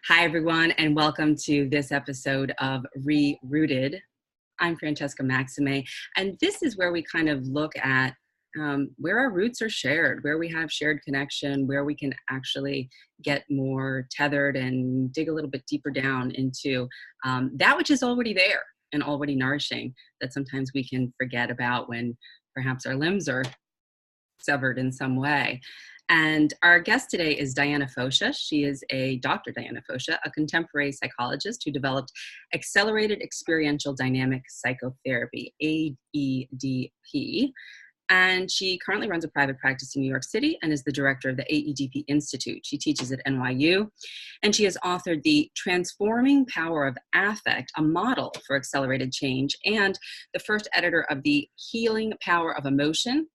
Hi, everyone, and welcome to this episode of ReRooted. I'm Francesca Maxime, and this is where we kind of look at where our roots are shared, where we have shared connection, where we can actually get more tethered and dig a little bit deeper down into that which is already there and already nourishing that sometimes we can forget about when perhaps our limbs are severed in some way. And our guest today is Diana Fosha. She is Dr. Diana Fosha, a contemporary psychologist who developed accelerated experiential dynamic psychotherapy, AEDP. And she currently runs a private practice in New York City and is the director of the AEDP Institute. She teaches at NYU, and she has authored The Transforming Power of Affect, a model for accelerated change, and the first editor of The Healing Power of Emotion,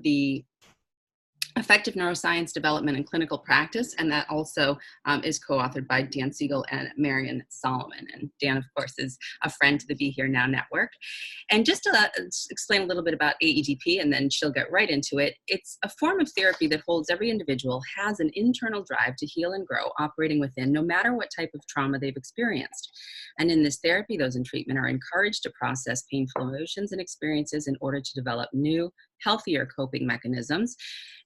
the Effective Neuroscience Development and Clinical Practice, and that also is co-authored by Dan Siegel and Marion Solomon. And Dan, of course, is a friend to the Be Here Now Network. And just to explain a little bit about AEDP, and then she'll get right into it, it's a form of therapy that holds every individual has an internal drive to heal and grow, operating within, no matter what type of trauma they've experienced. And in this therapy, those in treatment are encouraged to process painful emotions and experiences in order to develop new, healthier coping mechanisms.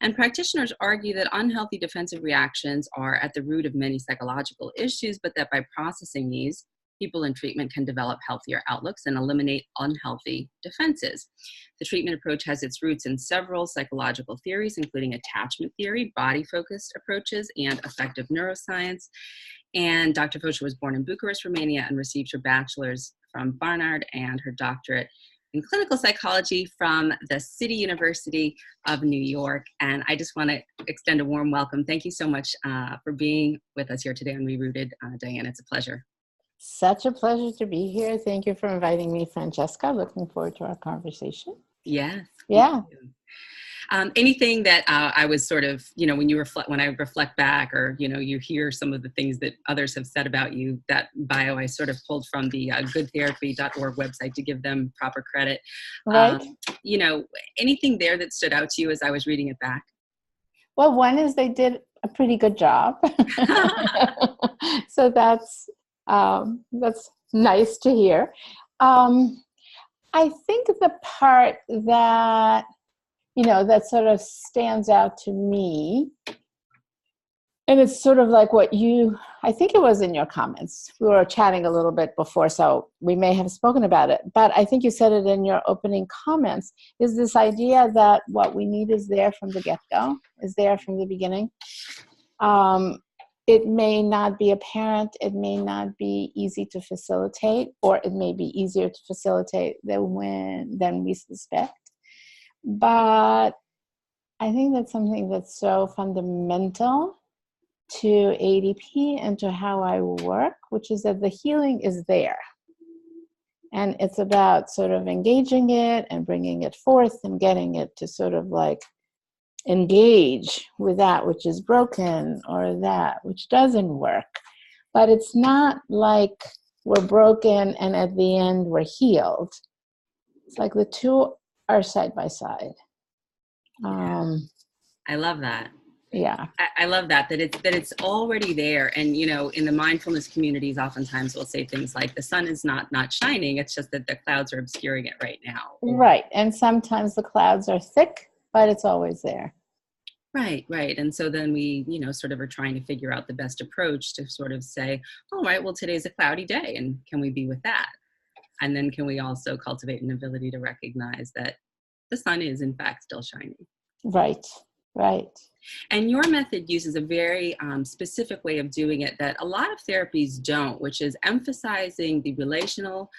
And practitioners argue that unhealthy defensive reactions are at the root of many psychological issues, but that by processing these, people in treatment can develop healthier outlooks and eliminate unhealthy defenses. The treatment approach has its roots in several psychological theories, including attachment theory, body-focused approaches, and affective neuroscience. And Dr. Fosha was born in Bucharest, Romania, and received her bachelor's from Barnard and her doctorate in clinical psychology from the City University of New York. And I just want to extend a warm welcome. Thank you so much for being with us here today on ReRooted. Diana, it's a pleasure. Such a pleasure to be here. Thank you for inviting me, Francesca. Looking forward to our conversation. Yes. Yeah. Anything that I was sort of, when I reflect back, or, you hear some of the things that others have said about you, that bio I sort of pulled from the goodtherapy.org website to give them proper credit. Right. Anything there that stood out to you as I was reading it back? Well, one is they did a pretty good job. So that's nice to hear. I think the part that that sort of stands out to me, and it's sort of like I think it was in your comments. We were chatting a little bit before, so we may have spoken about it, but I think you said it in your opening comments, is this idea that what we need is there from the get-go, is there from the beginning. It may not be apparent, it may not be easy to facilitate, or it may be easier to facilitate than we suspect. But I think that's something that's so fundamental to AEDP and to how I work, which is that the healing is there. And it's about sort of engaging it and bringing it forth and getting it to sort of like engage with that which is broken or that which doesn't work. But it's not like we're broken and at the end we're healed. It's like the two are side by side. I love that. Yeah. I love that it's already there. And, in the mindfulness communities, oftentimes we'll say things like the sun is not shining. It's just that the clouds are obscuring it right now. Right. And sometimes the clouds are thick, but it's always there. Right. And so then we, sort of are trying to figure out the best approach to sort of say, all right, well, today's a cloudy day, and can we be with that? And then can we also cultivate an ability to recognize that the sun is, in fact, still shining? Right. And your method uses a very specific way of doing it that a lot of therapies don't, which is emphasizing the relational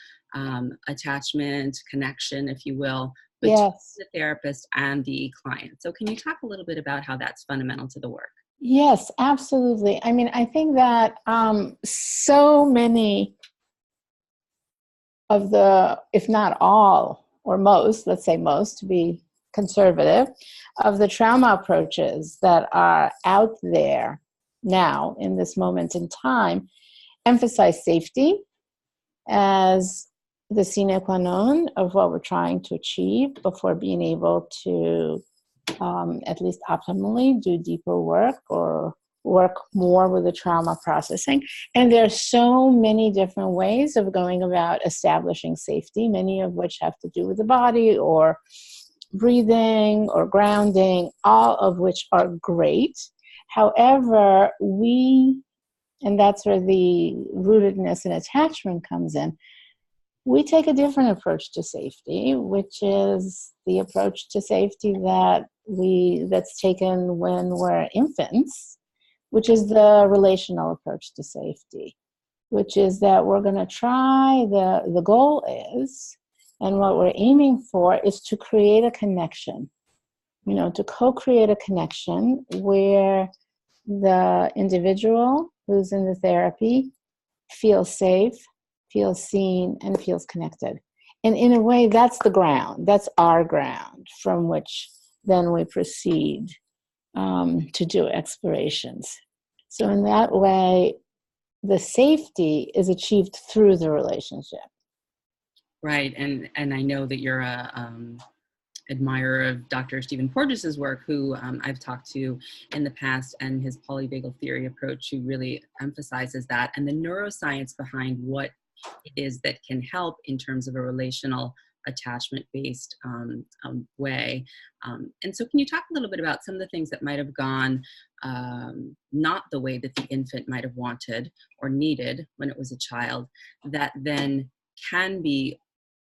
attachment, connection, if you will, between the therapist and the client. So can you talk a little bit about how that's fundamental to the work? Yes, absolutely. I mean, I think that so many of the, if not all, or most, let's say most to be conservative, of the trauma approaches that are out there now in this moment in time emphasize safety as the sine qua non of what we're trying to achieve before being able to at least optimally do deeper work or work more with the trauma processing. And there are so many different ways of going about establishing safety, many of which have to do with the body or breathing or grounding, all of which are great. However, and that's where the rootedness and attachment comes in, we take a different approach to safety, which is the approach to safety that's taken when we're infants, which is the relational approach to safety, which is that we're going to try, the goal is, and what we're aiming for is to create a connection, to co-create a connection where the individual who's in the therapy feels safe, feels seen, and feels connected. And in a way, that's the ground. That's our ground from which then we proceed to do explorations. So in that way, the safety is achieved through the relationship. Right. And I know that you're a admirer of Dr. Stephen Porges's work, who I've talked to in the past, and his polyvagal theory approach, who really emphasizes that, and the neuroscience behind what it is that can help in terms of a relational attachment-based way. And so can you talk a little bit about some of the things that might have gone not the way that the infant might have wanted or needed when it was a child, that then can be,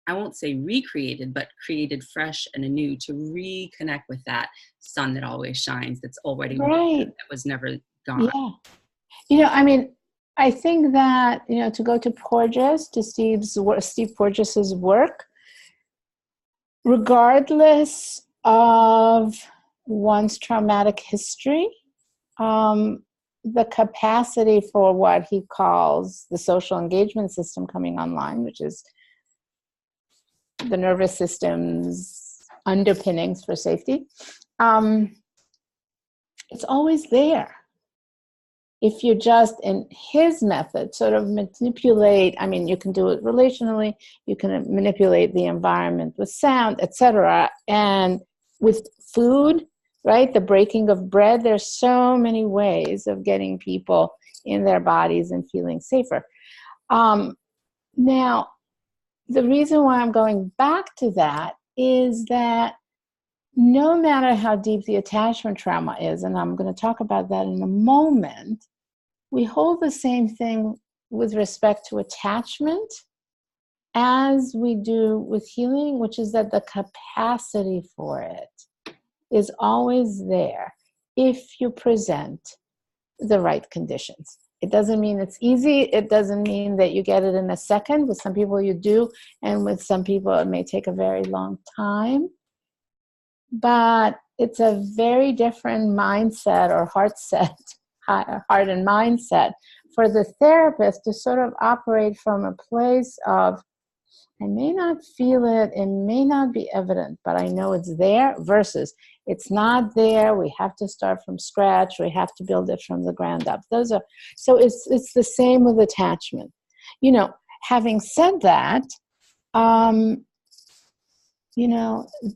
I won't say recreated, but created fresh and anew to reconnect with that sun that always shines, that's already right, that was never gone. Yeah. I think that, to go to Porges, to Steve Porges's work, regardless of one's traumatic history, the capacity for what he calls the social engagement system coming online, which is the nervous system's underpinnings for safety, it's always there. If you just, in his method, sort of manipulate, you can do it relationally, you can manipulate the environment with sound, etc. And with food, right, the breaking of bread, there's so many ways of getting people in their bodies and feeling safer. Now, the reason why I'm going back to that is that no matter how deep the attachment trauma is, and I'm going to talk about that in a moment, we hold the same thing with respect to attachment as we do with healing, which is that the capacity for it is always there if you present the right conditions. It doesn't mean it's easy. It doesn't mean that you get it in a second. With some people you do, and with some people it may take a very long time. But it's a very different mindset or heart and mindset for the therapist to sort of operate from a place of, I may not feel it, it may not be evident, but I know it's there, versus it's not there, we have to start from scratch, we have to build it from the ground up. So it's the same with attachment. Having said that,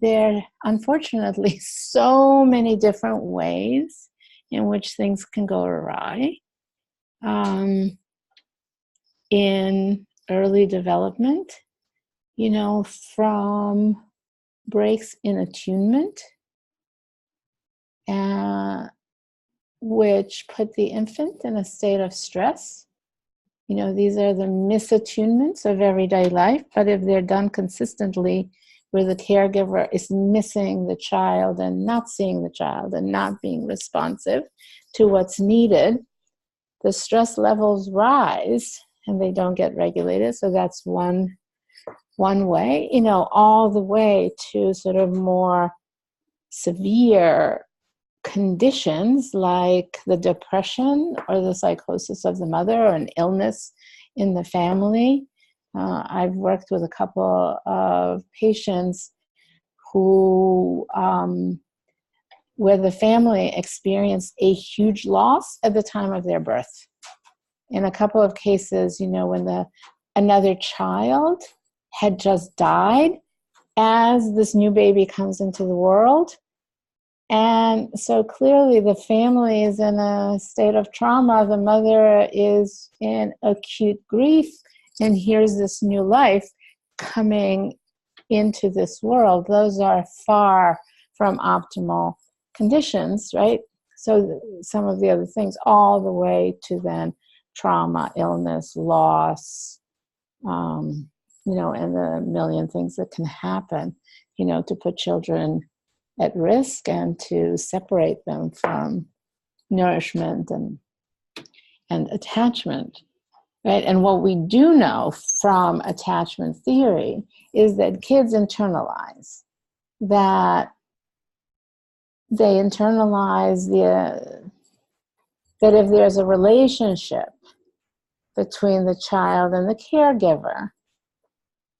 there are unfortunately so many different ways in which things can go awry in early development, from breaks in attunement, which put the infant in a state of stress. These are the misattunements of everyday life, but if they're done consistently, where the caregiver is missing the child and not seeing the child and not being responsive to what's needed, the stress levels rise and they don't get regulated. So that's one way, all the way to sort of more severe conditions like the depression or the psychosis of the mother, or an illness in the family. I've worked with a couple of patients who, where the family experienced a huge loss at the time of their birth. In a couple of cases, when another child had just died, as this new baby comes into the world, And so clearly the family is in a state of trauma. The mother is in acute grief, and here's this new life coming into this world. Those are far from optimal conditions, right? So some of the other things, all the way to then trauma, illness, loss, and the million things that can happen, to put children at risk and to separate them from nourishment and attachment, right? And what we do know from attachment theory is that kids internalize that. They internalize that if there's a relationship between the child and the caregiver,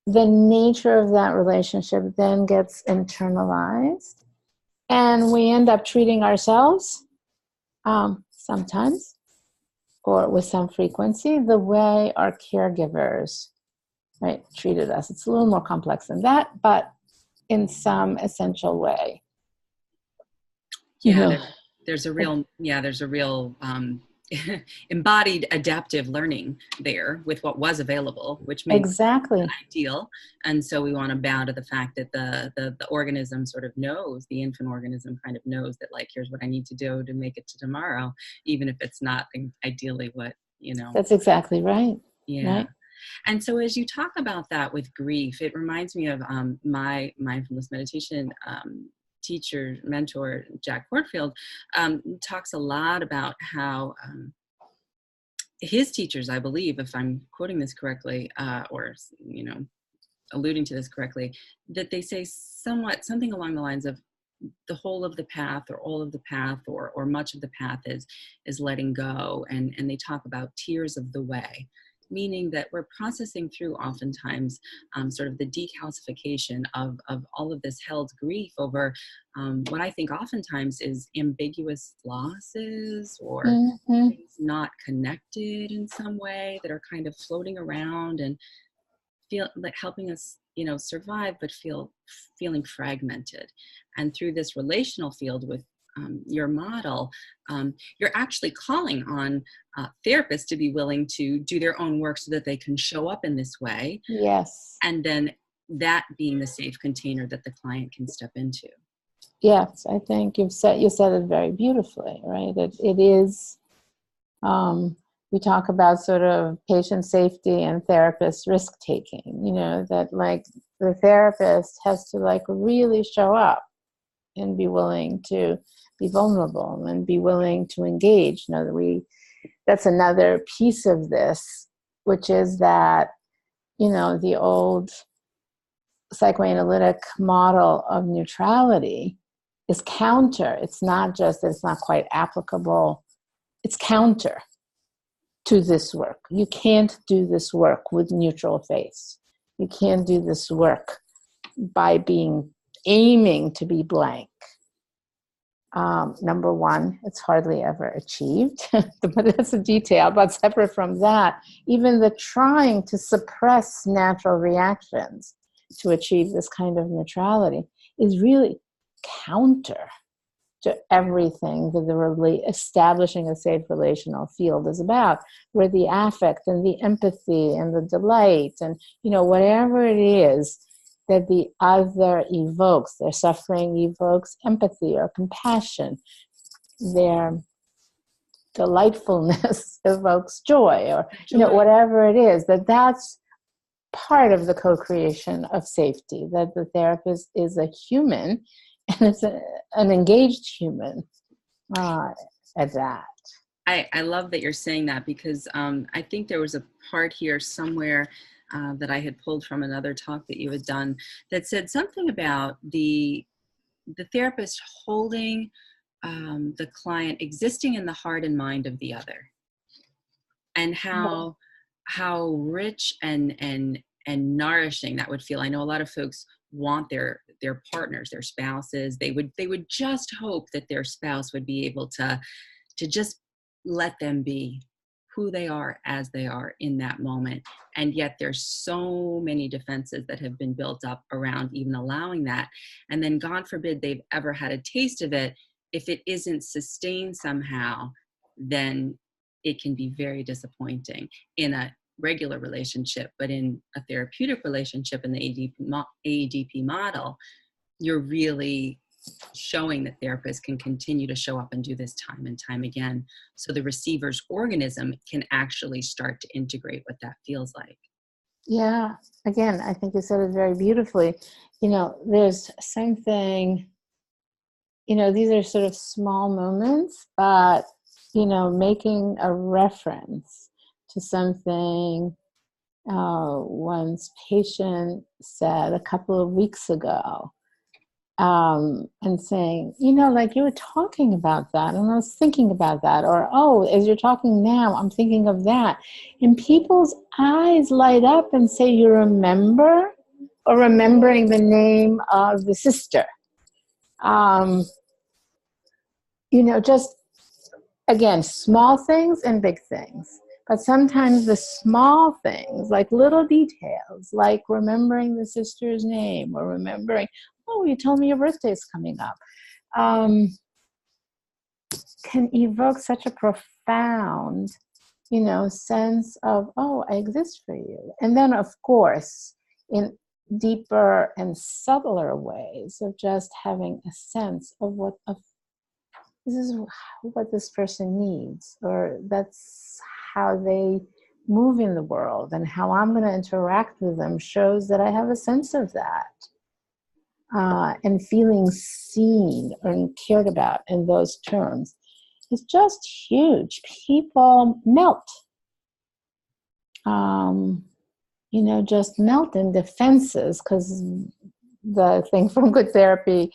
the nature of that relationship then gets internalized, and we end up treating ourselves sometimes or with some frequency the way our caregivers, right, treated us. It's a little more complex than that, but in some essential way. There's a real embodied adaptive learning there with what was available, which makes exactly ideal. And so we want to bow to the fact that the organism sort of knows, the infant organism kind of knows that, like, here's what I need to do to make it to tomorrow, even if it's not ideally what, That's exactly right. Yeah. Right? And so as you talk about that with grief, it reminds me of my mindfulness meditation teacher, mentor, Jack Portfield, talks a lot about how his teachers, I believe, if I'm quoting this correctly, or alluding to this correctly, that they say something along the lines of the whole of the path, or all of the path, or much of the path is letting go, and they talk about tears of the way, meaning that we're processing through oftentimes sort of the decalcification of all of this held grief over what I think oftentimes is ambiguous losses, or things not connected in some way that are kind of floating around and feel like helping us, survive, but feeling fragmented. And through this relational field with your model, you're actually calling on therapists to be willing to do their own work so that they can show up in this way. Yes. And then that being the safe container that the client can step into. Yes, I think you said it very beautifully, right? It is, we talk about sort of patient safety and therapist risk-taking, that like the therapist has to like really show up and be willing to be vulnerable and be willing to engage. That's another piece of this, which is that, the old psychoanalytic model of neutrality is counter. It's not just that it's not quite applicable, it's counter to this work. You can't do this work with neutral face. You can't do this work by aiming to be blank. Number one, it's hardly ever achieved, but that's a detail. But separate from that, even the trying to suppress natural reactions to achieve this kind of neutrality is really counter to everything that the establishing a safe relational field is about, where the affect and the empathy and the delight and, whatever it is that the other evokes, their suffering evokes empathy or compassion, their delightfulness evokes joy, or, whatever it is, that's part of the co-creation of safety, that the therapist is a human, and it's an engaged human at that. I love that you're saying that, because I think there was a part here somewhere that I had pulled from another talk that you had done that said something about the therapist holding the client existing in the heart and mind of the other, and how rich and nourishing that would feel. I know a lot of folks want their partners, their spouses, they would just hope that their spouse would be able to just let them be who they are as they are in that moment. And yet there's so many defenses that have been built up around even allowing that. And then God forbid they've ever had a taste of it. If it isn't sustained somehow, then it can be very disappointing in a regular relationship. But in a therapeutic relationship in the AEDP model, you're really showing that therapists can continue to show up and do this time and time again, so the receiver's organism can actually start to integrate what that feels like. Yeah, again, I think you said it very beautifully. There's something, these are sort of small moments, but, making a reference to something one's patient said a couple of weeks ago, and saying, like you were talking about that, and I was thinking about that, or, oh, as you're talking now, I'm thinking of that. And people's eyes light up and say, you remember? Or remembering the name of the sister. Just, again, small things and big things. But sometimes the small things, like little details, like remembering the sister's name, or remembering, oh, you told me your birthday's coming up, can evoke such a profound, sense of, oh, I exist for you. And then, of course, in deeper and subtler ways of just having a sense of this is what this person needs, or that's how they move in the world, and how I'm going to interact with them shows that I have a sense of that. And feeling seen and cared about in those terms is just huge. People melt. Just melt in defenses, because the thing from Good Therapy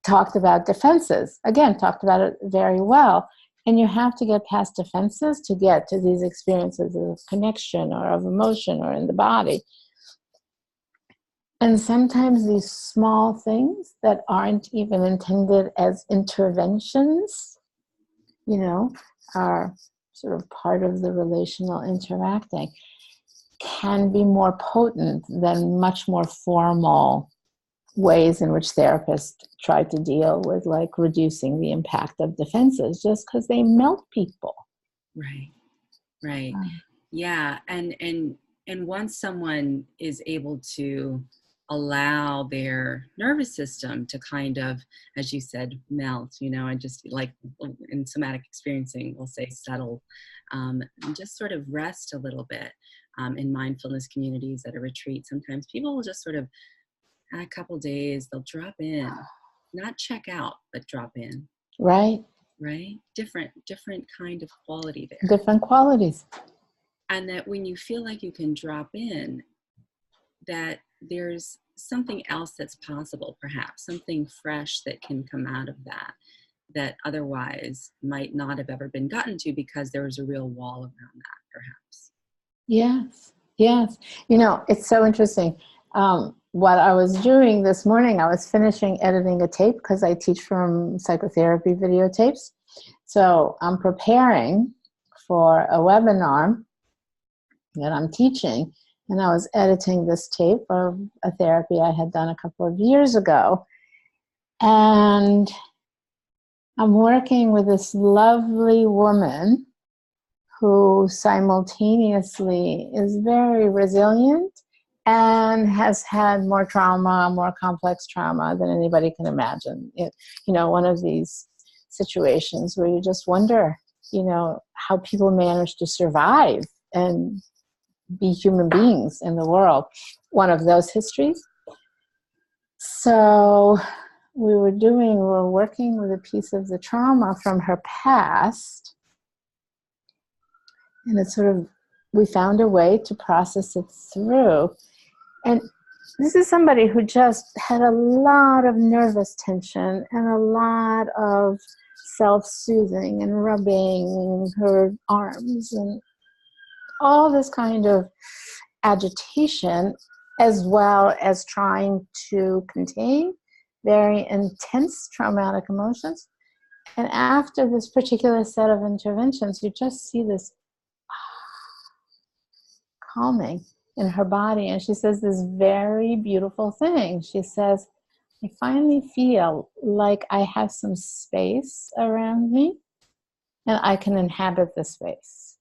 talked about defenses. Again, talked about it very well. And you have to get past defenses to get to these experiences of connection or of emotion or in the body. And sometimes these small things that aren't even intended as interventions, are sort of part of the relational interacting, can be more potent than much more formal ways in which therapists try to deal with, like, reducing the impact of defenses, just because they melt people. Right. Yeah. And once someone is able to allow their nervous system to kind of, as you said, melt, and just like in somatic experiencing, we'll say settle, and just sort of rest a little bit. In mindfulness communities at a retreat, sometimes people will just sort of, a couple days, they'll drop in, not check out, but drop in. Right. Different kind of quality there. Different qualities. And that when you feel like you can drop in, that there's something else that's possible, perhaps something fresh that can come out of that otherwise might not have ever been gotten to, because there was a real wall around that, perhaps. Yes. It's so interesting. What I was doing this morning, I was finishing editing a tape, because I teach from psychotherapy videotapes. So I'm preparing for a webinar that I'm teaching, and I was editing this tape of a therapy I had done a couple of years ago. And I'm working with this lovely woman who simultaneously is very resilient and has had more trauma, more complex trauma than anybody can imagine. One of these situations where you just wonder, how people manage to survive and be human beings in the world. One of those histories. So we were working with a piece of the trauma from her past. And it's sort of, we found a way to process it through. And this is somebody who just had a lot of nervous tension and a lot of self-soothing and rubbing her arms and all this kind of agitation, as well as trying to contain very intense traumatic emotions. And after this particular set of interventions, you just see this calming in her body. And she says this very beautiful thing. She says, I finally feel like I have some space around me and I can inhabit the space.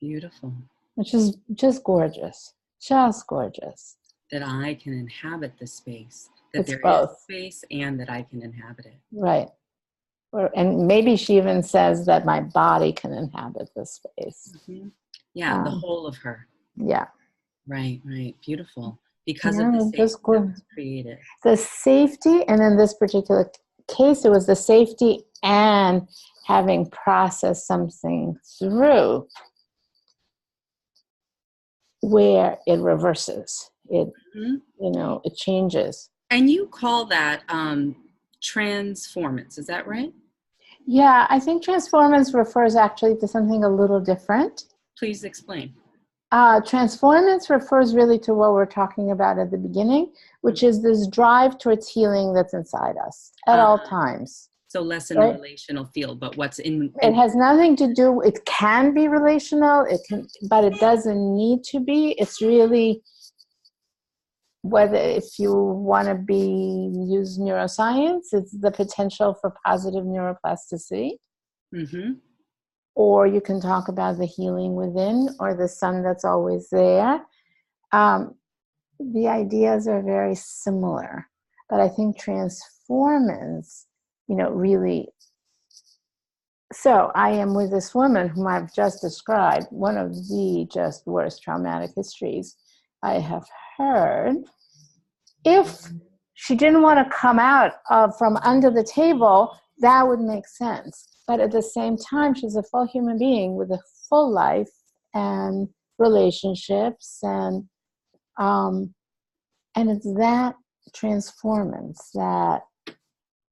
Beautiful. Which is just gorgeous. Just gorgeous. That I can inhabit the space. That It's there both. is space and that I can inhabit it. Right. And maybe she even says that my body can inhabit the space. Mm-hmm. Yeah, the whole of her. Yeah. Right. Beautiful. Because of the safety that was created. The safety, and in this particular case, it was the safety and having processed something through where it reverses. It, it changes. And you call that transformance, is that right? Yeah, I think transformance refers actually to something a little different. Please explain. Transformance refers really to what we're talking about at the beginning, which is this drive towards healing that's inside us at all times. So less in the relational field, but what's in it has nothing to do, it can be relational, but it doesn't need to be. It's really whether, if you want to use neuroscience, it's the potential for positive neuroplasticity. Mm-hmm. Or you can talk about the healing within, or the sun that's always there. The ideas are very similar, but I think transformance, really. So I am with this woman whom I've just described, one of the just worst traumatic histories I have heard. If she didn't want to come out from under the table, that would make sense. But at the same time, she's a full human being with a full life and relationships, and it's that transformance that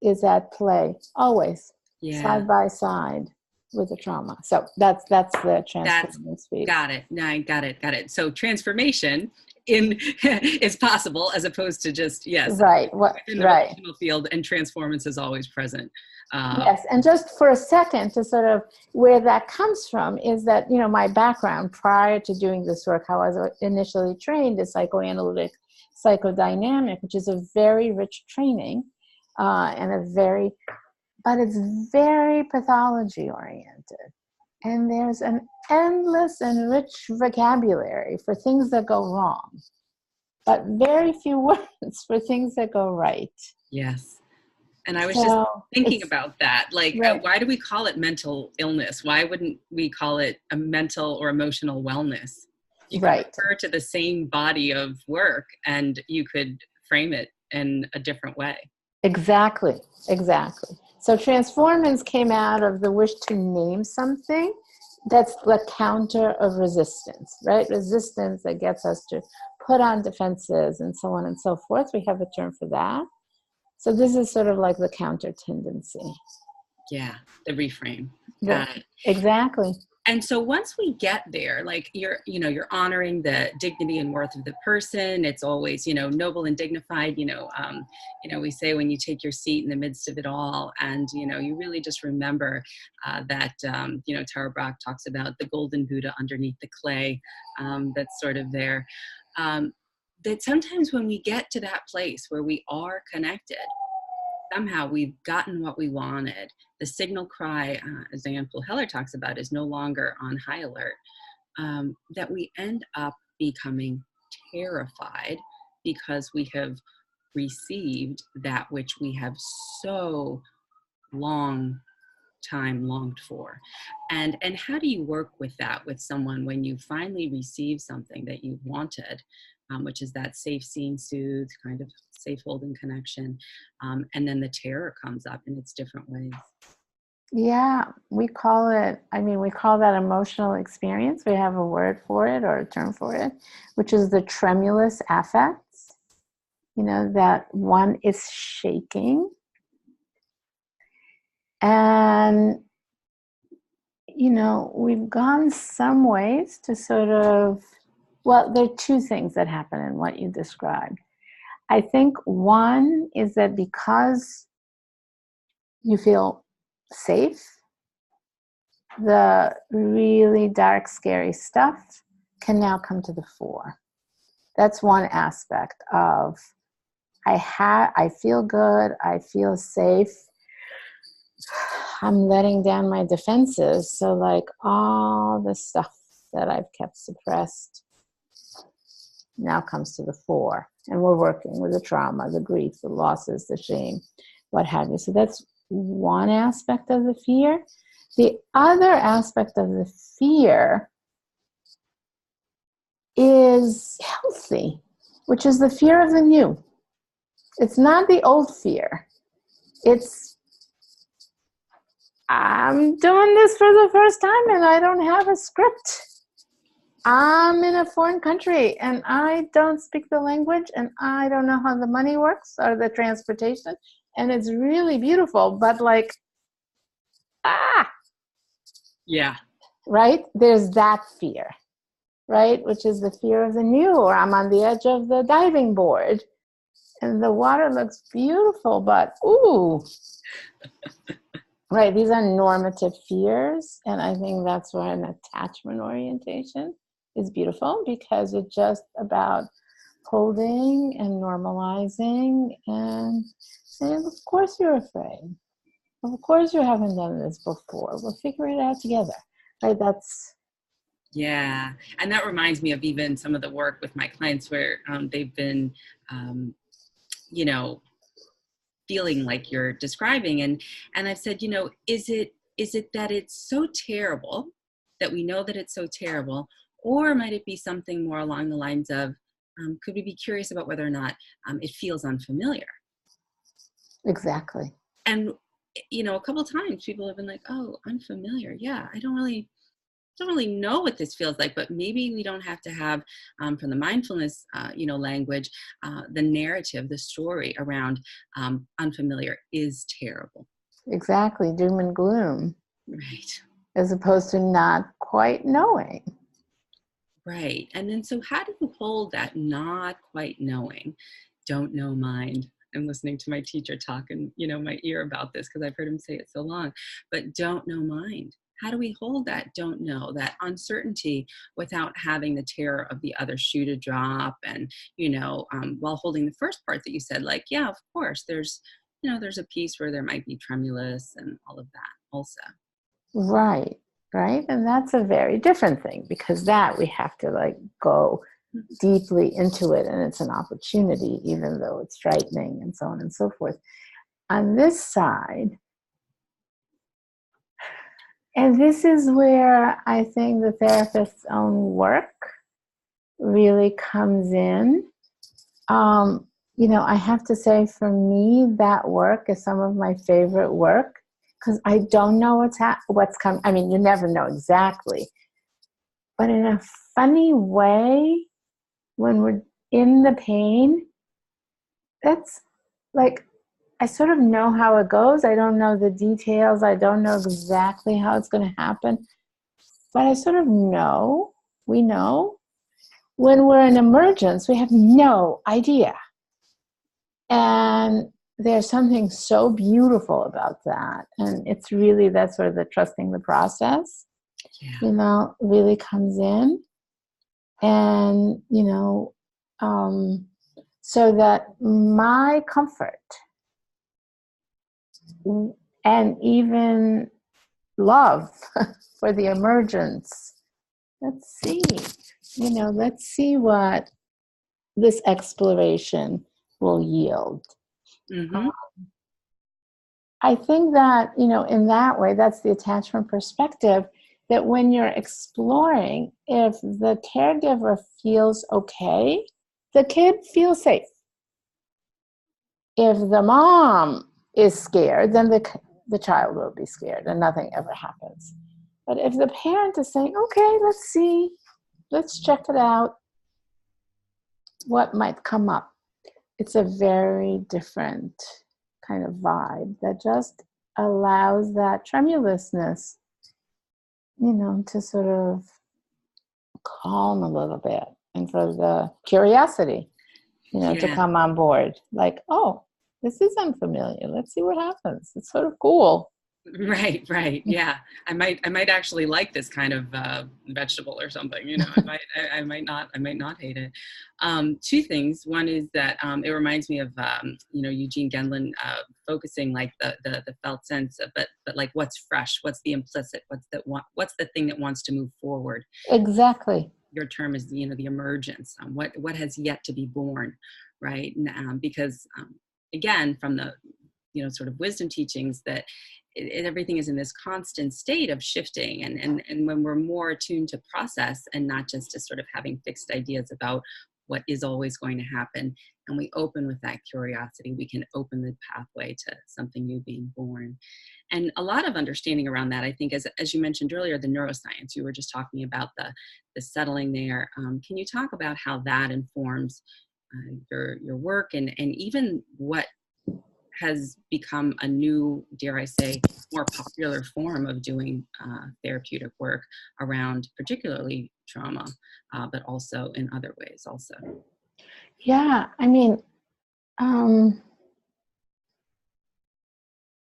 is at play always, side by side with the trauma. So that's the transformance piece. Got it. No, I got it. So transformation is possible as opposed to just in the relational field, and transformance is always present. Yes, and just for a second to sort of where that comes from is that, my background prior to doing this work, how I was initially trained is psychoanalytic, psychodynamic, which is a very rich training, but it's very pathology oriented. And there's an endless and rich vocabulary for things that go wrong, but very few words for things that go right. Yes. And I was just thinking about that. Like, why do we call it mental illness? Why wouldn't we call it a mental or emotional wellness? You could refer to the same body of work and you could frame it in a different way. Exactly. So transformance came out of the wish to name something that's the counter of resistance, right? Resistance that gets us to put on defenses and so on and so forth. We have a term for that. So this is sort of like the counter tendency. Yeah, the reframe. Exactly. And so once we get there, like you're honoring the dignity and worth of the person. It's always, noble and dignified. We say when you take your seat in the midst of it all, and you really just remember that Tara Brach talks about the golden Buddha underneath the clay. That's sort of there. That sometimes when we get to that place where we are connected, somehow we've gotten what we wanted. The signal cry, as Diana Fosha talks about, is no longer on high alert. That we end up becoming terrified because we have received that which we have so long time longed for. And how do you work with that with someone when you finally receive something that you wanted, which is that safe, seen, soothed, kind of safe holding connection, and then the terror comes up in its different ways? Yeah, we call that emotional experience. We have a word for it or a term for it, which is the tremulous affects. That one is shaking. And, we've gone some ways to sort of, there are two things that happen in what you described. I think one is that because you feel safe, the really dark, scary stuff can now come to the fore. That's one aspect of, I feel good, I feel safe, I'm letting down my defenses. So like all the stuff that I've kept suppressed now comes to the fore. And we're working with the trauma, the grief, the losses, the shame, what have you. So that's one aspect of the fear. The other aspect of the fear is healthy, which is the fear of the new. It's not the old fear. It's, I'm doing this for the first time and I don't have a script. I'm in a foreign country and I don't speak the language and I don't know how the money works or the transportation. And it's really beautiful, but like, Yeah. Right? There's that fear, right? Which is the fear of the new, or I'm on the edge of the diving board and the water looks beautiful, but ooh. Right, these are normative fears. And I think that's where an attachment orientation is beautiful, because it's just about holding and normalizing and saying, of course you're afraid. Of course you haven't done this before. We'll figure it out together. Right, that's... Yeah. And that reminds me of even some of the work with my clients where they've been, feeling like you're describing. And I've said, is it that it's so terrible that we know that it's so terrible, or might it be something more along the lines of, could we be curious about whether or not it feels unfamiliar? Exactly. And, a couple of times people have been like, oh, unfamiliar. Yeah, I don't really know what this feels like, but maybe we don't have to have, from the mindfulness, language, the narrative, the story around unfamiliar is terrible. Exactly. Doom and gloom. Right. As opposed to not quite knowing. Right. And then, so how do you hold that not quite knowing, don't know mind? I'm listening to my teacher talk in, my ear about this because I've heard him say it so long, but don't know mind. How do we hold that don't know, that uncertainty, without having the terror of the other shoe to drop? And, while holding the first part that you said, like, yeah, of course, there's a piece where there might be tremulous and all of that also. Right. Right. And that's a very different thing, because that we have to like go deeply into it. And it's an opportunity, even though it's frightening and so on and so forth. On this side, and this is where I think the therapist's own work really comes in. I have to say, for me, that work is some of my favorite work, because I don't know what's coming. I mean, you never know exactly. But in a funny way, when we're in the pain, that's like, I sort of know how it goes. I don't know the details. I don't know exactly how it's going to happen. But I sort of know, we know. When we're in emergence, we have no idea. And there's something so beautiful about that. And it's really, that's where the trusting the process, really comes in. And, so that my comfort and even love for the emergence, let's see what this exploration will yield. Mm-hmm. I think that, in that way, that's the attachment perspective, that when you're exploring, if the caregiver feels okay, the kid feels safe. If the mom is scared, then the child will be scared and nothing ever happens. But if the parent is saying, okay, let's see, let's check it out, what might come up, it's a very different kind of vibe that just allows that tremulousness, to sort of calm a little bit, and for the curiosity, to come on board. Like, oh, this is unfamiliar. Let's see what happens. It's sort of cool. Right, right. Yeah. I might actually like this kind of vegetable or something, you know, I might not hate it. Two things. One is that it reminds me of, Eugene Gendlin focusing like the felt sense of, but like what's fresh, what's the implicit, what's the thing that wants to move forward. Exactly. Your term is, the emergence, what has yet to be born, right? And, because again, from the, sort of wisdom teachings that everything is in this constant state of shifting. And when we're more attuned to process and not just to sort of having fixed ideas about what is always going to happen, and we open with that curiosity, we can open the pathway to something new being born. And a lot of understanding around that, I think, as you mentioned earlier, the neuroscience, you were just talking about the settling there. Can you talk about how that informs your work and even what has become a new, dare I say, more popular form of doing therapeutic work around particularly trauma, but also in other ways also? Yeah, I mean,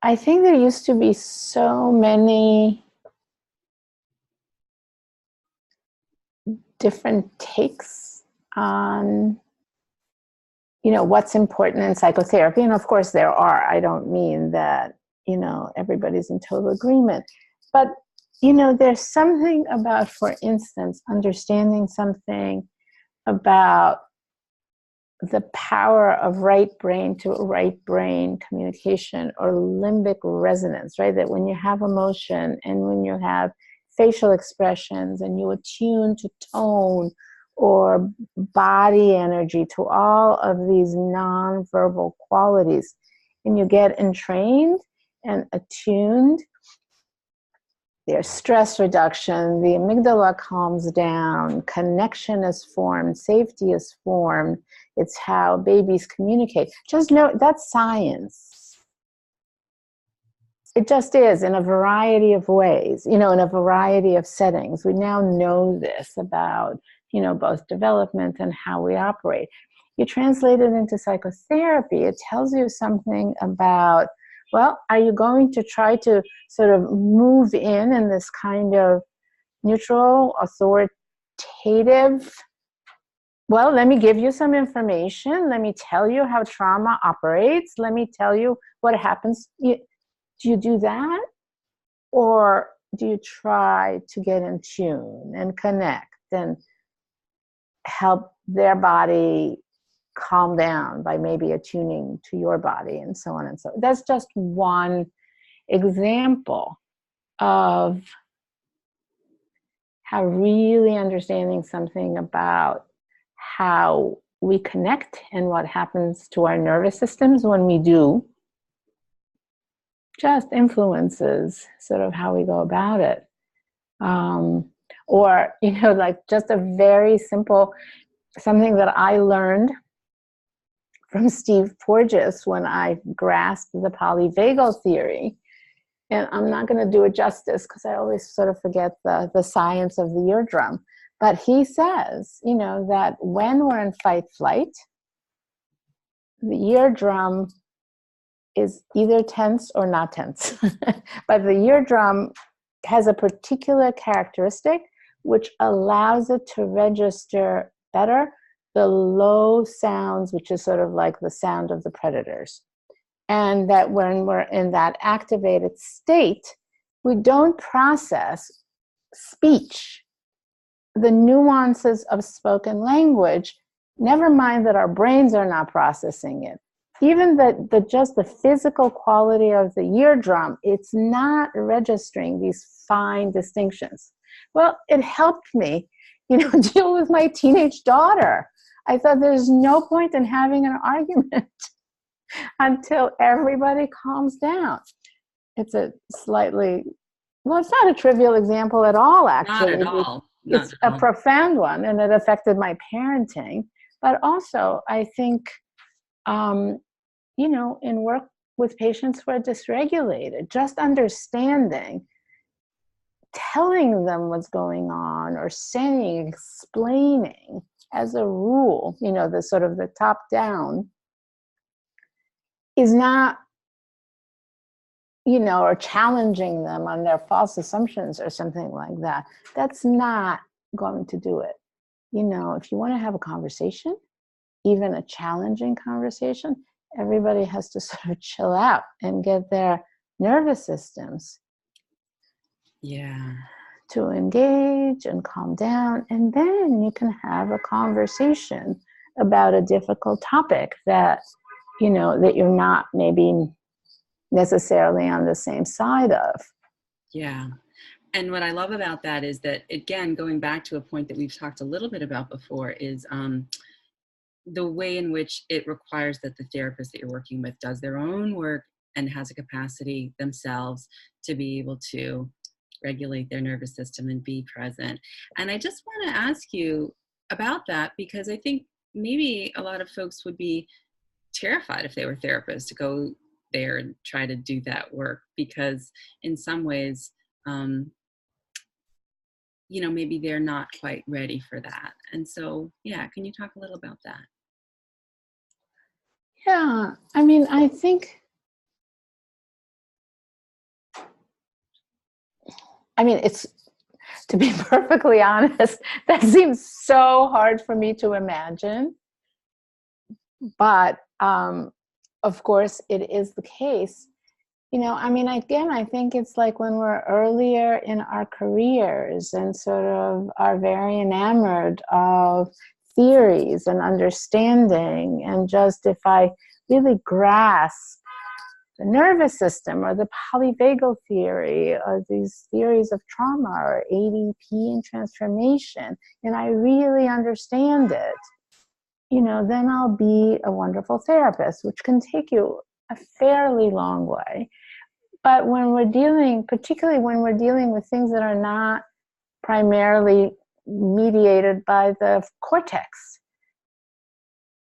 I think there used to be so many different takes on, what's important in psychotherapy. And of course there are. I don't mean that, everybody's in total agreement. But, there's something about, for instance, understanding something about the power of right brain to right brain communication, or limbic resonance, right? That when you have emotion and when you have facial expressions and you attune to tone or body energy, to all of these nonverbal qualities, and you get entrained and attuned, there's stress reduction, the amygdala calms down, connection is formed, safety is formed. It's how babies communicate. Just know that's science. It just is, in a variety of ways, in a variety of settings. We now know this about, both development and how we operate. You translate it into psychotherapy, it tells you something about, well, are you going to try to sort of move in this kind of neutral, authoritative, well, let me give you some information. Let me tell you how trauma operates. Let me tell you what happens. Do you do that? Or do you try to get in tune and connect and help their body calm down by maybe attuning to your body, and so on and so on? That's just one example of how really understanding something about how we connect and what happens to our nervous systems when we do just influences sort of how we go about it. Or, like just a very simple, something that I learned from Steve Porges when I grasped the polyvagal theory. And I'm not going to do it justice because I always sort of forget the science of the eardrum. But he says, that when we're in fight flight, the eardrum is either tense or not tense. But the eardrum has a particular characteristic which allows it to register better the low sounds, which is sort of like the sound of the predators. And that when we're in that activated state, we don't process speech, the nuances of spoken language, never mind that our brains are not processing it. Even just the physical quality of the eardrum, it's not registering these fine distinctions. Well, it helped me, deal with my teenage daughter. I thought there's no point in having an argument until everybody calms down. It's a slightly, well, it's not a trivial example at all, actually. Not at all. It's a profound one, and it affected my parenting. But also, I think, in work with patients who are dysregulated, just understanding, telling them what's going on, or saying, explaining, as a rule, the sort of the top down, is not or challenging them on their false assumptions or something like that, that's not going to do it. If you want to have a conversation, even a challenging conversation, everybody has to sort of chill out and get their nervous systems to engage and calm down. And then you can have a conversation about a difficult topic that, that you're not maybe necessarily on the same side of. Yeah. And what I love about that is that, again, going back to a point that we've talked a little bit about before, is the way in which it requires that the therapist that you're working with does their own work and has a capacity themselves to be able to regulate their nervous system and be present. And I just want to ask you about that, because I think maybe a lot of folks would be terrified if they were therapists to go there and try to do that work, because in some ways, maybe they're not quite ready for that. And so, can you talk a little about that? Yeah, I think, it's, to be perfectly honest, that seems so hard for me to imagine. But, of course, it is the case. Again, I think it's like when we're earlier in our careers and sort of are very enamored of theories and understanding, and just if I really grasp the nervous system or the polyvagal theory or these theories of trauma or AEDP and transformation, and I really understand it, then I'll be a wonderful therapist, which can take you a fairly long way. But when we're particularly when we're dealing with things that are not primarily mediated by the cortex,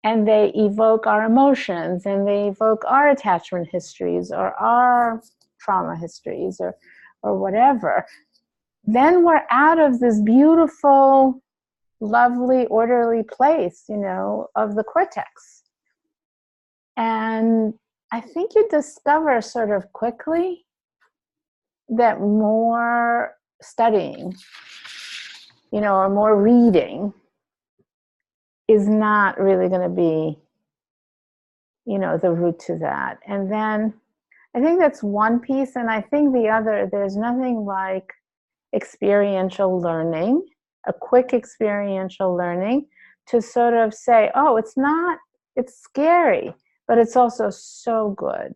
and they evoke our emotions, and they evoke our attachment histories or our trauma histories or whatever, then we're out of this beautiful, lovely, orderly place, of the cortex. And I think you discover sort of quickly that more studying, or more reading is not really going to be, the route to that. And then I think that's one piece. And I think the other, there's nothing like experiential learning, a quick experiential learning to sort of say, oh, it's scary, but it's also so good.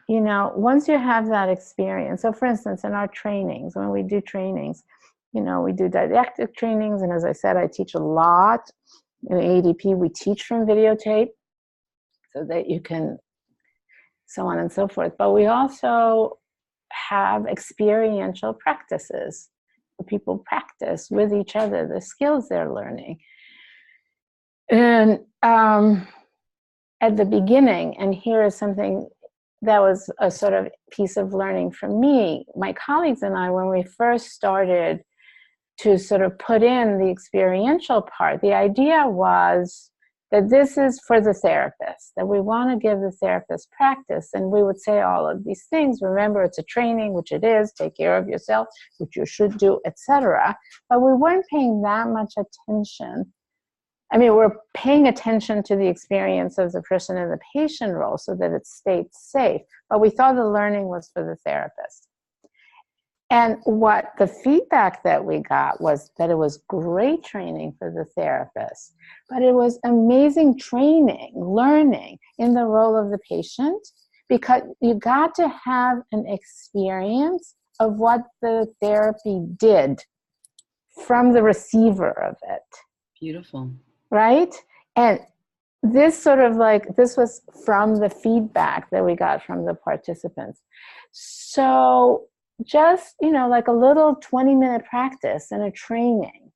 Once you have that experience. So for instance, in our trainings, when we do trainings, we do didactic trainings. And as I said, I teach a lot. In AEDP, we teach from videotape so that you can, so on and so forth. But we also have experiential practices. People practice with each other the skills they're learning. And at the beginning, and here is something that was a sort of piece of learning for me, my colleagues and I, when we first started to sort of put in the experiential part, the idea was that this is for the therapist, that we want to give the therapist practice. And we would say all of these things. Remember, it's a training, which it is, take care of yourself, which you should do, etc. But we weren't paying that much attention. We're paying attention to the experience of the person in the patient role so that it stayed safe. But we thought the learning was for the therapist. And what the feedback that we got was that it was great training for the therapist, but it was amazing training, learning in the role of the patient, because you got to have an experience of what the therapy did from the receiver of it. Beautiful. Right? And this was from the feedback that we got from the participants. So just, like a little 20-minute practice and a training.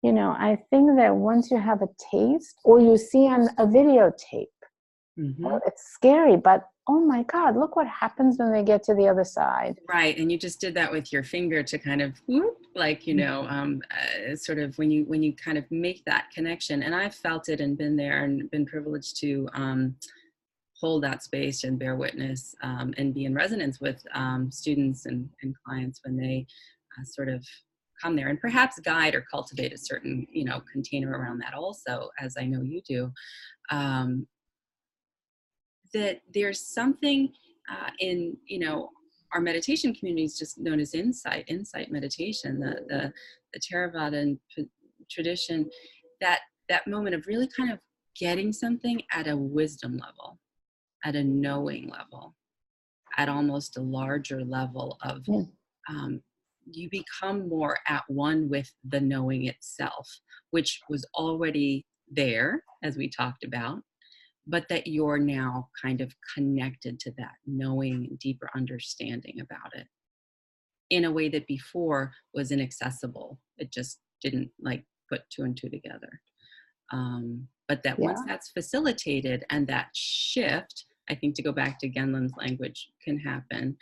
I think that once you have a taste, or you see on a videotape, it's scary, but oh my God, look what happens when they get to the other side. Right. And you just did that with your finger to kind of whoop, like, sort of when you kind of make that connection. And I've felt it and been there and been privileged to hold that space and bear witness and be in resonance with students and clients when they sort of come there, and perhaps guide or cultivate a certain, container around that also, as I know you do. That there's something in, our meditation communities just known as insight meditation, the Theravada tradition, that moment of really kind of getting something at a wisdom level, at a knowing level, at almost a larger level of you become more at one with the knowing itself, which was already there, as we talked about, but that you're now kind of connected to that knowing, deeper understanding about it in a way that before was inaccessible. It just didn't put two and two together. But that once that's facilitated and that shift, I think, to go back to Genlin's language, can happen.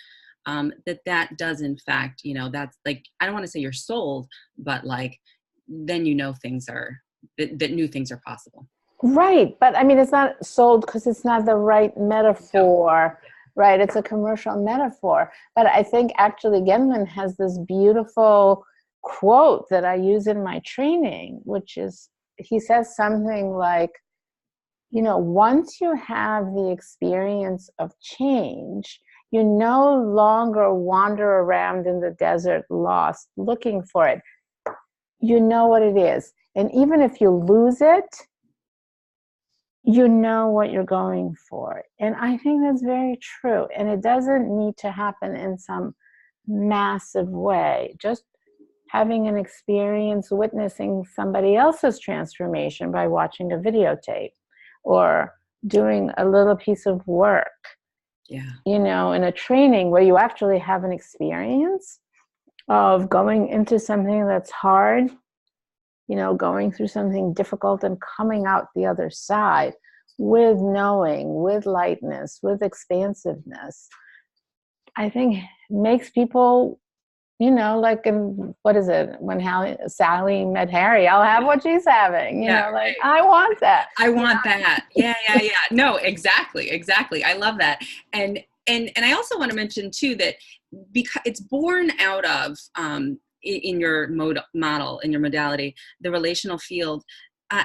That does, in fact, that's I don't want to say you're sold, but then things are, that new things are possible. Right. But I mean, it's not sold because it's not the right metaphor, right? It's a commercial metaphor. But I think actually Genlin has this beautiful quote that I use in my training, which is, he says something like, once you have the experience of change, you no longer wander around in the desert lost looking for it. You know what it is. And even if you lose it, you know what you're going for. And I think that's very true. And it doesn't need to happen in some massive way. Just having an experience witnessing somebody else's transformation by watching a videotape or doing a little piece of work, in a training where you actually have an experience of going into something that's hard, going through something difficult and coming out the other side with knowing, with lightness, with expansiveness, I think makes people, what is it? When Sally met Harry, I'll have what she's having, right. I want that. I want that. Yeah. No, exactly. I love that. And I also want to mention too, that because it's born out of, in your model, in your modality, the relational field.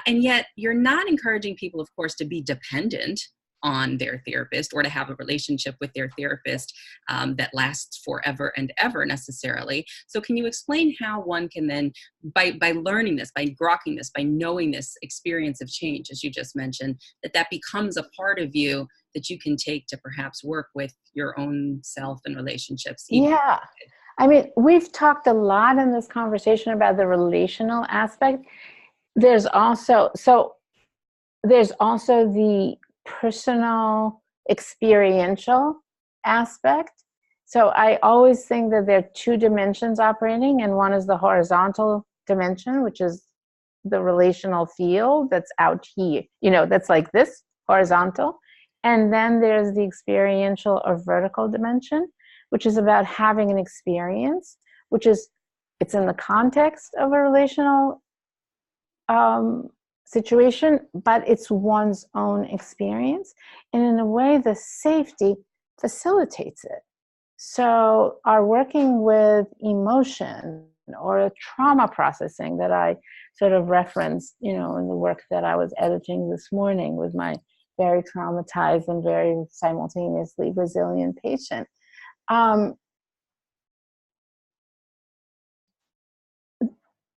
And yet you're not encouraging people, of course, to be dependent on their therapist or to have a relationship with their therapist that lasts forever and ever necessarily. So can you explain how one can then, by learning this, by grokking this, by knowing this experience of change, as you just mentioned, that becomes a part of you that you can take to perhaps work with your own self and relationships? Yeah. I mean, we've talked a lot in this conversation about the relational aspect. There's also the personal experiential aspect. So I always think that there are two dimensions operating, and one is the horizontal dimension, which is the relational field that's out here, that's like this, horizontal. And then there's the experiential or vertical dimension, which is about having an experience, it's in the context of a relational situation, but it's one's own experience. And in a way, the safety facilitates it. So our working with emotion or trauma processing that I sort of referenced, in the work that I was editing this morning with my very traumatized and very simultaneously resilient patient.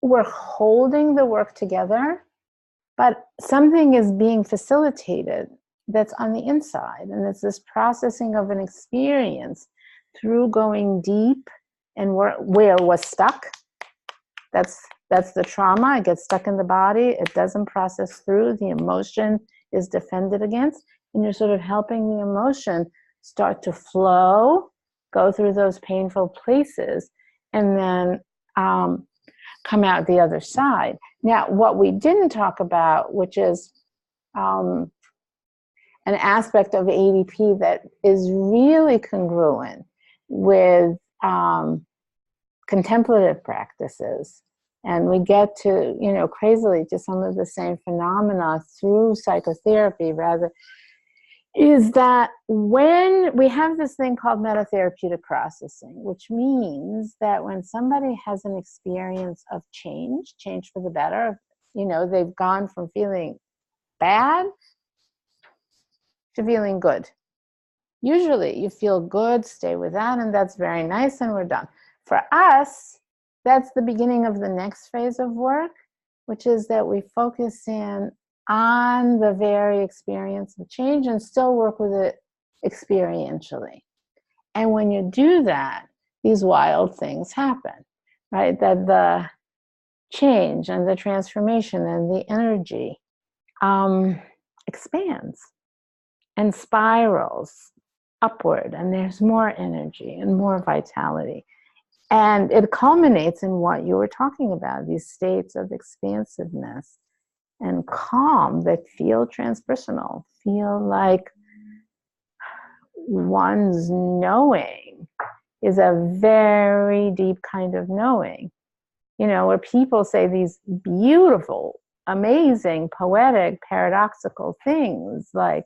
We're holding the work together, but something is being facilitated that's on the inside. And it's this processing of an experience through going deep and where it was stuck. That's the trauma. It gets stuck in the body. It doesn't process through. The emotion is defended against. And you're sort of helping the emotion start to flow, go through those painful places, and then come out the other side. Now, what we didn't talk about, which is an aspect of AEDP that is really congruent with contemplative practices. And we get to, crazily to some of the same phenomena through psychotherapy rather, is that when we have this thing called metatherapeutic processing, which means that when somebody has an experience of change for the better, they've gone from feeling bad to feeling good. Usually you feel good, stay with that, and that's very nice, and we're done. For us, that's the beginning of the next phase of work, which is that we focus in on the very experience of change and still work with it experientially. And when you do that, these wild things happen, right? That the change and the transformation and the energy expands and spirals upward, and there's more energy and more vitality. And it culminates in what you were talking about, these states of expansiveness and calm that feel transpersonal, feel like one's knowing is a very deep kind of knowing. Where people say these beautiful, amazing, poetic, paradoxical things like,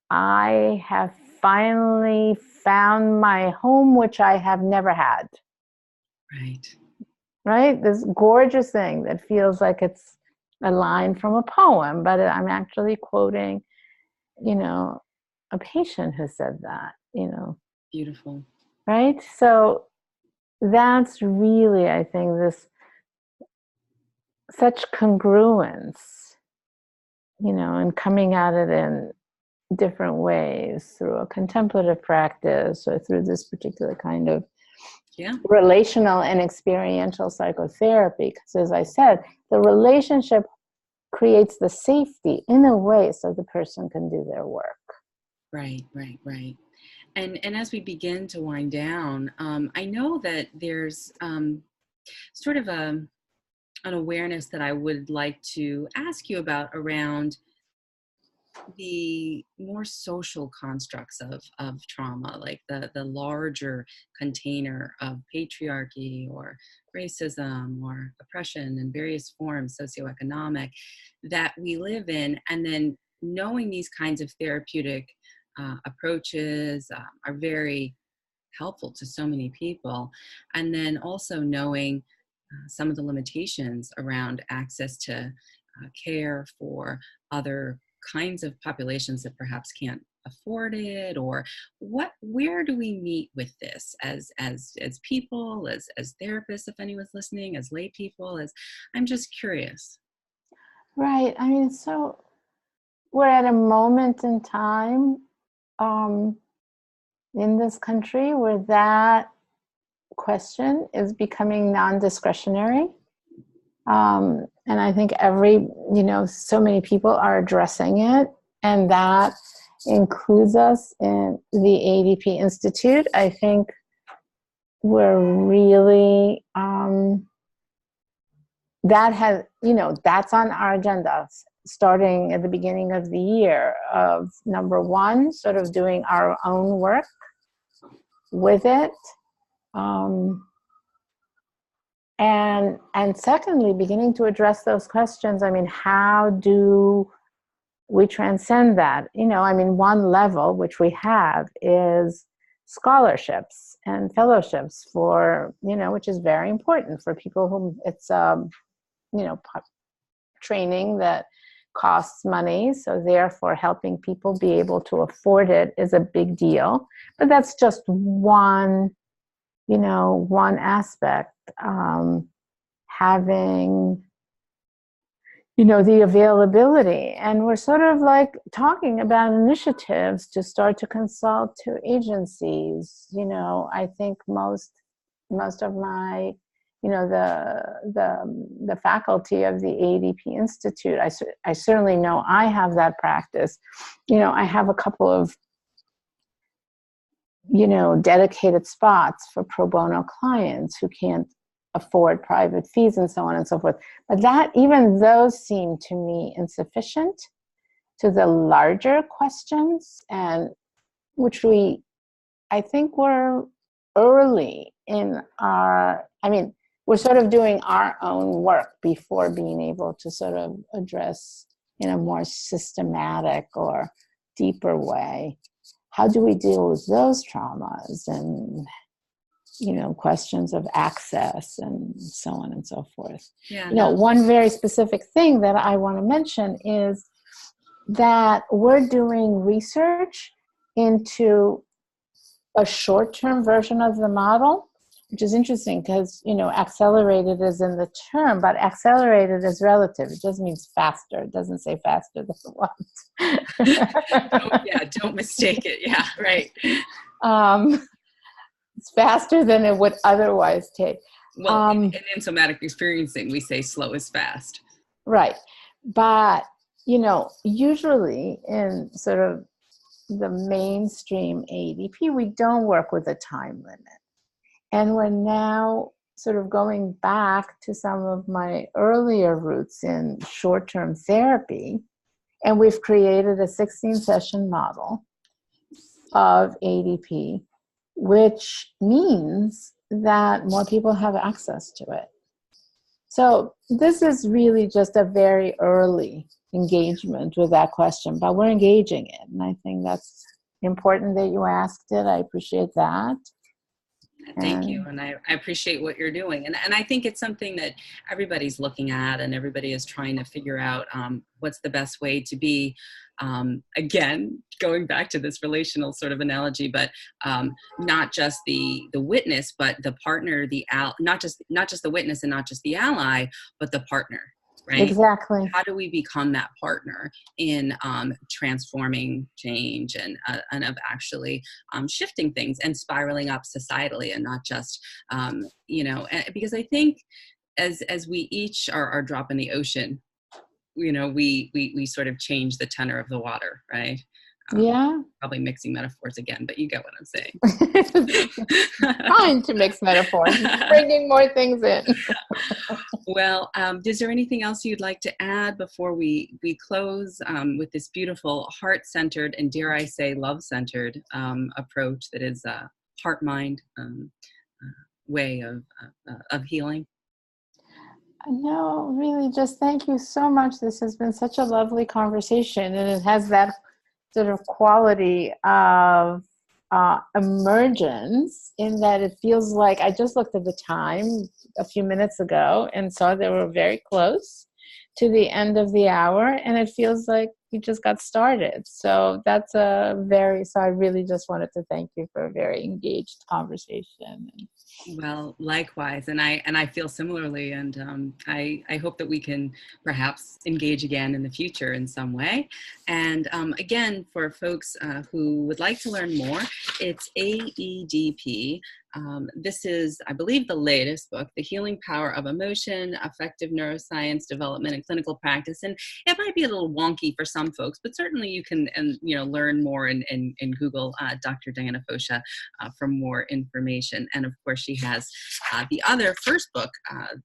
I have finally found my home, which I have never had. Right? This gorgeous thing that feels like it's a line from a poem, but I'm actually quoting, a patient who said that, Beautiful. Right? So that's really, I think, this such congruence, and coming at it in different ways through a contemplative practice or through this particular kind of relational and experiential psychotherapy. Because as I said, the relationship creates the safety in a way so the person can do their work. Right. And as we begin to wind down, I know that there's sort of an awareness that I would like to ask you about around the more social constructs of trauma, like the larger container of patriarchy or racism or oppression in various forms, socioeconomic, that we live in. And then knowing these kinds of therapeutic approaches are very helpful to so many people. And then also knowing some of the limitations around access to care for other kinds of populations that perhaps can't afford it, or where do we meet with this as people, as therapists, if anyone's listening, as lay people, I'm just curious. Right. I mean, so we're at a moment in time in this country where that question is becoming non-discretionary. And I think so many people are addressing it, and that includes us in the AEDP Institute. I think we're really, that's on our agenda, starting at the beginning of the year, of number one, sort of doing our own work with it. And secondly, beginning to address those questions. I mean, how do we transcend that? One level, which we have, is scholarships and fellowships for, which is very important for people who it's, training that costs money. So therefore, helping people be able to afford it is a big deal. But that's just one aspect. Having, the availability. And we're sort of like talking about initiatives to start to consult to agencies. I think most of my, the faculty of the AEDP Institute, I certainly know I have that practice. I have a couple of dedicated spots for pro bono clients who can't afford private fees and so on and so forth. But even those seem to me insufficient to the larger questions, and which I think we're early in we're sort of doing our own work before being able to sort of address in a more systematic or deeper way. How do we deal with those traumas and, questions of access and so on and so forth? Yeah, one very specific thing that I want to mention is that we're doing research into a short-term version of the model, which is interesting because, accelerated is in the term, but accelerated is relative. It just means faster. It doesn't say faster than what. Don't mistake it. Yeah, right. It's faster than it would otherwise take. Well, in somatic experiencing, we say slow is fast. Right. But, usually in sort of the mainstream AEDP, we don't work with a time limit. And we're now sort of going back to some of my earlier roots in short-term therapy, and we've created a 16-session model of AEDP, which means that more people have access to it. So this is really just a very early engagement with that question, but we're engaging it. And I think that's important that you asked it. I appreciate that. Thank you. And I appreciate what you're doing. And I think it's something that everybody's looking at and everybody is trying to figure out what's the best way to be, again, going back to this relational sort of analogy, but not just the witness, but the partner, not just the witness and not just the ally, but the partner. Right? Exactly. How do we become that partner in transforming change and of actually shifting things and spiraling up societally and not just, because I think as we each are a drop in the ocean, we sort of change the tenor of the water, right? Yeah. Probably mixing metaphors again, but you get what I'm saying. Fine to mix metaphors, bringing more things in. Well, is there anything else you'd like to add before we close with this beautiful heart-centered and, dare I say, love-centered approach that is a heart-mind way of healing? No, really, just thank you so much. This has been such a lovely conversation, and it has that sort of quality of emergence in that it feels like I just looked at the time a few minutes ago and saw that we're very close to the end of the hour, and it feels like we just got started. So so I really just wanted to thank you for a very engaged conversation. Well, likewise, and I feel similarly, and I hope that we can perhaps engage again in the future in some way. And again, for folks who would like to learn more, it's AEDP. This is, I believe, the latest book, The Healing Power of Emotion, Effective Neuroscience Development and Clinical Practice. And it might be a little wonky for some folks, but certainly you can learn more and Google Dr. Diana Fosha for more information. And of course, she has the other first book,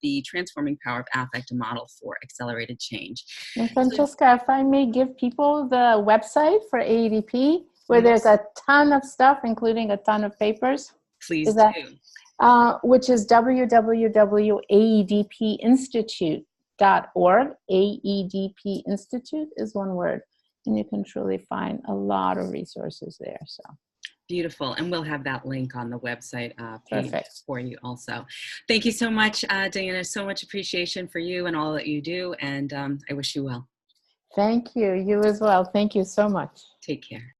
The Transforming Power of Affect, a Model for Accelerated Change. And Francesca, if I may give people the website for AEDP, where there's a ton of stuff, including a ton of papers. Please do. Which is www.aedpinstitute.org. AEDP Institute is one word. And you can truly find a lot of resources there. So beautiful. And we'll have that link on the website page Perfect. For you also. Thank you so much, Diana. So much appreciation for you and all that you do. And I wish you well. Thank you. You as well. Thank you so much. Take care.